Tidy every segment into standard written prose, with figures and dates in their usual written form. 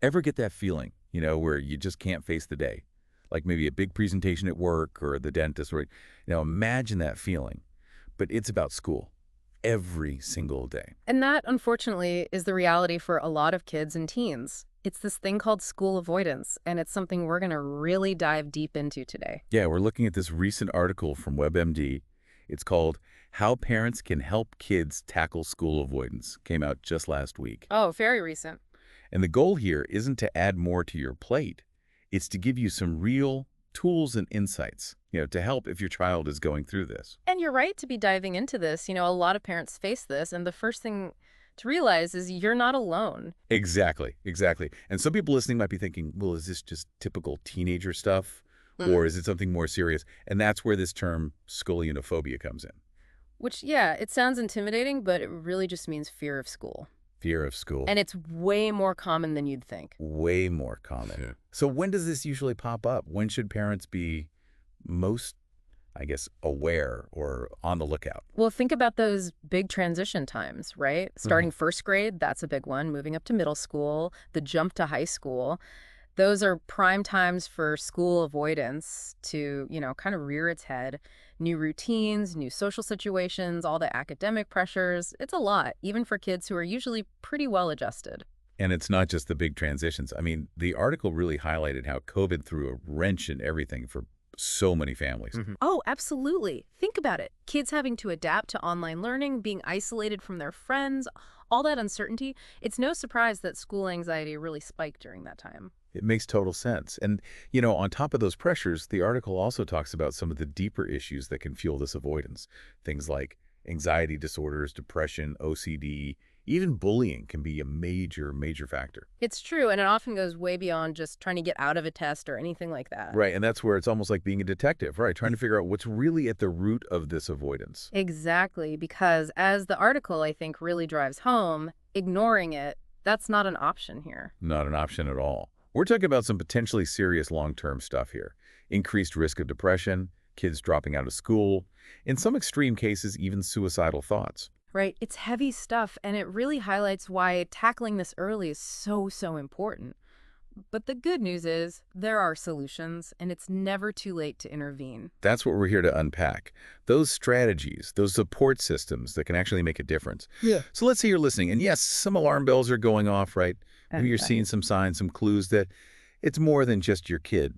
Ever get that feeling, where you just can't face the day? Like maybe a big presentation at work or the dentist, or, imagine that feeling. But it's about school every single day. And that, unfortunately, is the reality for a lot of kids and teens. It's this thing called school avoidance, and it's something we're going to really dive deep into today. Yeah, we're looking at this recent article from WebMD. It's called How Parents Can Help Kids Tackle School Avoidance. Came out just last week. Oh, very recent. And the goal here isn't to add more to your plate. It's to give you some real tools and insights, to help if your child is going through this. And you're right to be diving into this. A lot of parents face this, and the first thing to realize is you're not alone. Exactly. And some people listening might be thinking, well, is this just typical teenager stuff? Or is it something more serious? And that's where this term scolionophobia comes in. Which, yeah, it sounds intimidating, but it really just means fear of school. Fear of school. And it's way more common than you'd think. Way more common. Yeah. So when does this usually pop up? When should parents be most, aware or on the lookout? Well, think about those big transition times, right? Starting first grade, that's a big one. Moving up to middle school, the jump to high school. Those are prime times for school avoidance to, kind of rear its head. New routines, new social situations, all the academic pressures. It's a lot, even for kids who are usually pretty well adjusted. And it's not just the big transitions. I mean, the article really highlighted how COVID threw a wrench in everything for so many families. Oh, absolutely. Think about it. Kids having to adapt to online learning, being isolated from their friends, all that uncertainty. It's no surprise that school anxiety really spiked during that time. It makes total sense. And, on top of those pressures, the article also talks about some of the deeper issues that can fuel this avoidance. Things like anxiety disorders, depression, OCD, even bullying can be a major, major factor. It's true, and it often goes way beyond just trying to get out of a test or anything like that. Right, and that's where it's almost like being a detective, right? Trying to figure out what's really at the root of this avoidance. Exactly, because as the article, I think, really drives home, ignoring it, that's not an option here. Not an option at all. We're talking about some potentially serious long-term stuff here. Increased risk of depression, kids dropping out of school, in some extreme cases, even suicidal thoughts. Right, it's heavy stuff, and it really highlights why tackling this early is so, so important. But the good news is there are solutions, and it's never too late to intervene. That's what we're here to unpack. Those strategies, those support systems that can actually make a difference. Yeah. So let's say you're listening, and yes, some alarm bells are going off, right? Maybe you're seeing some signs, some clues that it's more than just your kid,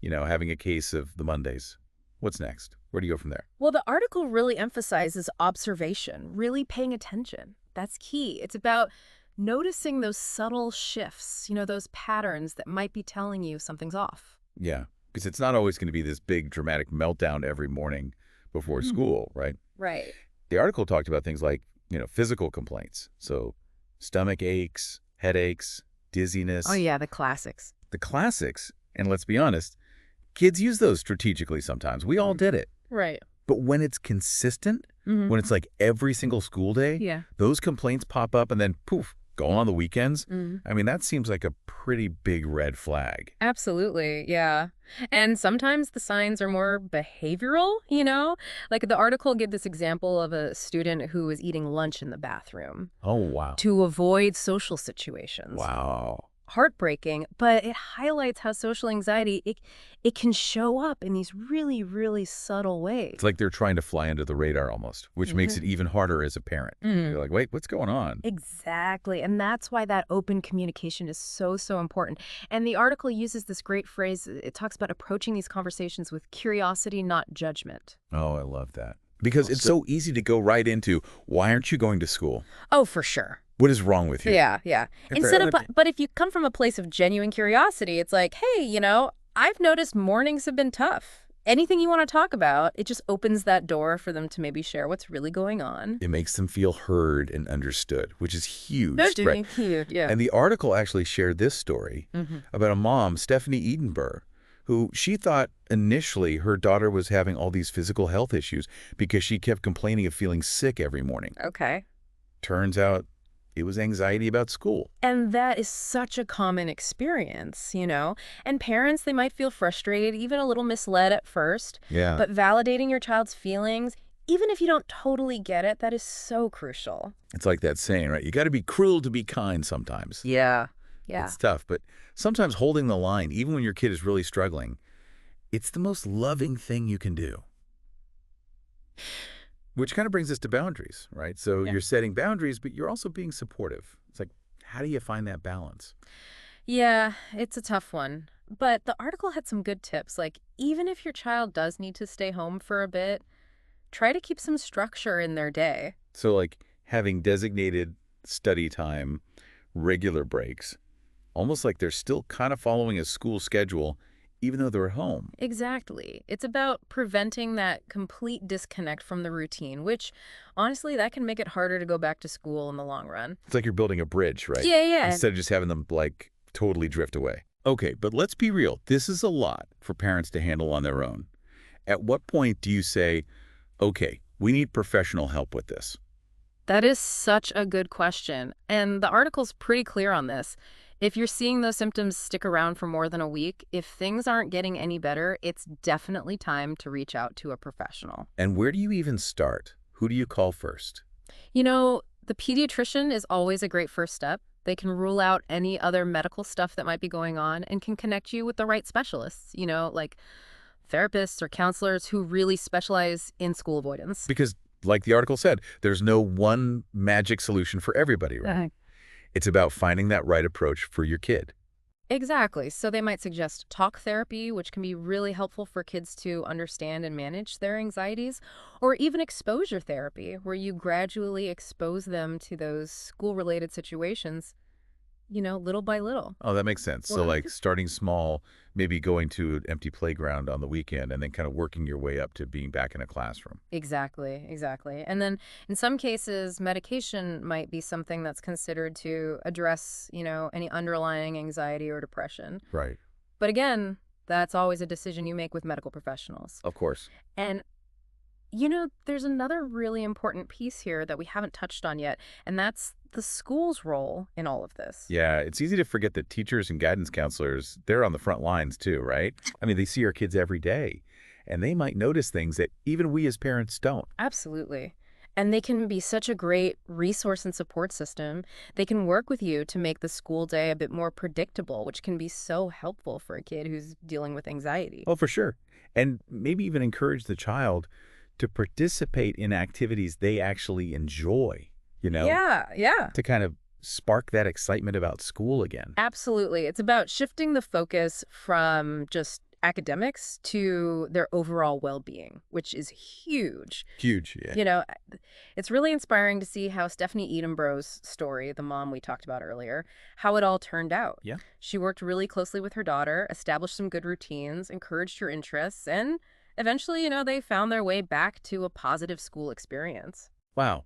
having a case of the Mondays. What's next? Where do you go from there? Well, the article really emphasizes observation, really paying attention. That's key. It's about noticing those subtle shifts, those patterns that might be telling you something's off. Yeah, because it's not always going to be this big dramatic meltdown every morning before school, right? Right. The article talked about things like, physical complaints. So stomach aches, headaches, dizziness. Oh, yeah, the classics. The classics, and let's be honest, kids use those strategically sometimes. We all did it. Right. But when it's consistent, when it's like every single school day, Yeah. those complaints pop up and then poof, go on the weekends. I mean, that seems like a pretty big red flag. Absolutely, yeah. And sometimes the signs are more behavioral, Like the article gave this example of a student who was eating lunch in the bathroom Oh, wow. to avoid social situations. Wow. Heartbreaking, but it highlights how social anxiety, it can show up in these really, really subtle ways. It's like they're trying to fly under the radar almost, which makes it even harder as a parent. You're like, wait, what's going on? Exactly. And that's why that open communication is so, so important. And the article uses this great phrase. It talks about approaching these conversations with curiosity, not judgment. Oh, I love that. Because it's so easy to go right into, why aren't you going to school? Oh, for sure. What is wrong with you? Yeah. But if you come from a place of genuine curiosity, it's like, hey, I've noticed mornings have been tough. Anything you want to talk about, it just opens that door for them to maybe share what's really going on. It makes them feel heard and understood, which is huge. That's huge, yeah. And the article actually shared this story about a mom, Stephanie Edenberg, who she thought initially her daughter was having all these physical health issues because she kept complaining of feeling sick every morning. Okay. Turns out it was anxiety about school. And that is such a common experience, And parents, they might feel frustrated, even a little misled at first. Yeah. But validating your child's feelings, even if you don't totally get it, that is so crucial. It's like that saying, right? You got to be cruel to be kind sometimes. Yeah. Yeah. It's tough, but sometimes holding the line, even when your kid is really struggling, it's the most loving thing you can do. Which kind of brings us to boundaries, right? So Yeah. you're setting boundaries, but you're also being supportive. It's like, how do you find that balance? Yeah, it's a tough one. But the article had some good tips. Like, even if your child does need to stay home for a bit, try to keep some structure in their day. So, like having designated study time, regular breaks, almost like they're still kind of following a school schedule, even though they're at home. Exactly. It's about preventing that complete disconnect from the routine, which honestly, that can make it harder to go back to school in the long run. It's like you're building a bridge, right? Yeah, yeah. Instead of just having them like totally drift away. Okay, but let's be real. This is a lot for parents to handle on their own. At what point do you say, okay, we need professional help with this? That is such a good question. And the article's pretty clear on this. If you're seeing those symptoms stick around for more than a week, if things aren't getting any better, it's definitely time to reach out to a professional. And where do you even start? Who do you call first? The pediatrician is always a great first step. They can rule out any other medical stuff that might be going on and can connect you with the right specialists, like therapists or counselors who really specialize in school avoidance. Because, like the article said, there's no one magic solution for everybody, right? It's about finding that right approach for your kid. Exactly. So they might suggest talk therapy, which can be really helpful for kids to understand and manage their anxieties, or even exposure therapy, where you gradually expose them to those school-related situations, little by little. Oh, that makes sense. So, Well, like starting small, maybe going to an empty playground on the weekend and then kind of working your way up to being back in a classroom. Exactly, exactly. And then in some cases, medication might be something that's considered to address, any underlying anxiety or depression. Right. But again, that's always a decision you make with medical professionals. Of course. And there's another really important piece here that we haven't touched on yet, and that's the school's role in all of this. Yeah, it's easy to forget that teachers and guidance counselors, they're on the front lines too, right? I mean, they see our kids every day, and they might notice things that even we as parents don't. Absolutely. And they can be such a great resource and support system. They can work with you to make the school day a bit more predictable, which can be so helpful for a kid who's dealing with anxiety. Oh, for sure. And maybe even encourage the child to participate in activities they actually enjoy, Yeah, yeah. to kind of spark that excitement about school again. Absolutely. It's about shifting the focus from just academics to their overall well-being, which is huge. Huge, yeah. You know, it's really inspiring to see how Stephanie Edenbro's story, the mom we talked about earlier, how it all turned out. Yeah. She worked really closely with her daughter, established some good routines, encouraged her interests, and eventually, they found their way back to a positive school experience. Wow,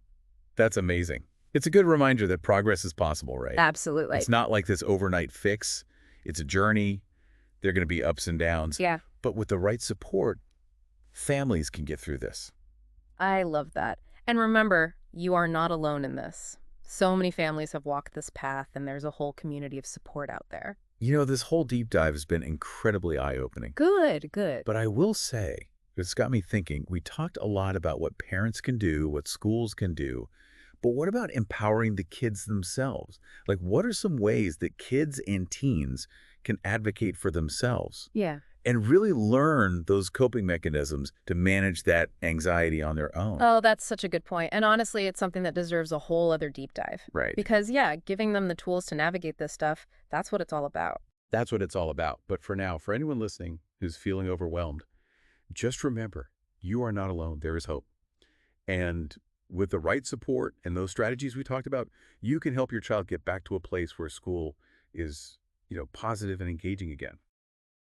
that's amazing. It's a good reminder that progress is possible, right? Absolutely. It's not like this overnight fix. It's a journey. There are going to be ups and downs. Yeah, But with the right support, families can get through this. I love that. And remember, you are not alone in this. So many families have walked this path, and there's a whole community of support out there. This whole deep dive has been incredibly eye-opening. Good, good. But I will say, it's got me thinking, we talked a lot about what parents can do, what schools can do, but what about empowering the kids themselves? Like, what are some ways that kids and teens can advocate for themselves Yeah. and really learn those coping mechanisms to manage that anxiety on their own? Oh, that's such a good point. And honestly, it's something that deserves a whole other deep dive. Right. Because, yeah, giving them the tools to navigate this stuff, that's what it's all about. That's what it's all about. But for now, for anyone listening who's feeling overwhelmed, just remember, you are not alone. There is hope. And with the right support and those strategies we talked about, you can help your child get back to a place where school is, positive and engaging again.